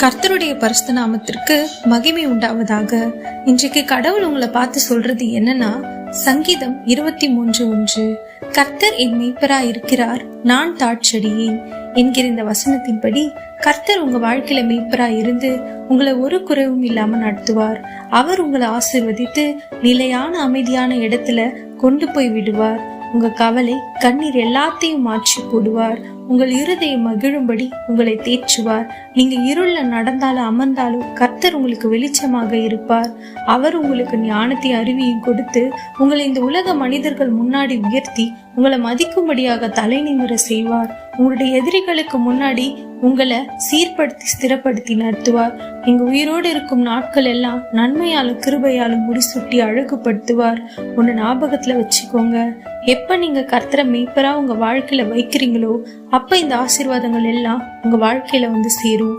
கர்த்தருடைய பரிசுத்த நாமத்திற்கு மகிமை உண்டாவதாக. இன்றைக்கு கடவுள் உங்களை பார்த்து சொல்றது என்னன்னா, சங்கீதம் 23:1, கர்த்தர் என் மேய்ப்பராய் இருக்கிறார், நான் தாட்சடியேன் என்கிற இந்த வசனத்தின்படி கர்த்தர் உங்க வாழ்க்கையில மேய்ப்பராய் இருந்து உங்களை ஒரு குறைவும் இல்லாம நடத்துவார். அவர் உங்களை ஆசீர்வதித்து நிலையான அமைதியான இடத்துல கொண்டு போய் விடுவார். உங்க கவலை கண்ணீர் எல்லாத்தையும் மாற்றி போடுவார். உங்கள் இருதயம் மகிழும்படி உங்களை தேற்றுவார். நீங்க இருள்ல நடந்தாலும் அமர்ந்தாலும் கர்த்தர் உங்களுக்கு வெளிச்சமாக இருப்பார். அவர் உங்களுக்கு ஞானத்தை அறிவியும் கொடுத்து உங்களை இந்த உலக மனிதர்கள் முன்னாடி உயர்த்தி உங்களை மதிக்கும்படியாக தலை நிமிர செய்வார். உங்களுடைய எதிரிகளுக்கு முன்னாடி உங்களை சீர்படுத்தி ஸ்திரப்படுத்தி நடத்துவார். நீங்க உயிரோடு இருக்கும் நாட்கள் எல்லாம் நன்மையாலும் கிருபையாலும் முடிசூட்டி அழகுபடுத்துவார். ஒன்னு ஞாபகத்துல வச்சுக்கோங்க, எப்ப நீங்க கர்த்தரை மேய்ப்பரா உங்க வாழ்க்கையில வைக்கிறீங்களோ அப்ப இந்த ஆசீர்வாதங்கள் எல்லாம் உங்க வாழ்க்கையில வந்து சேரும்.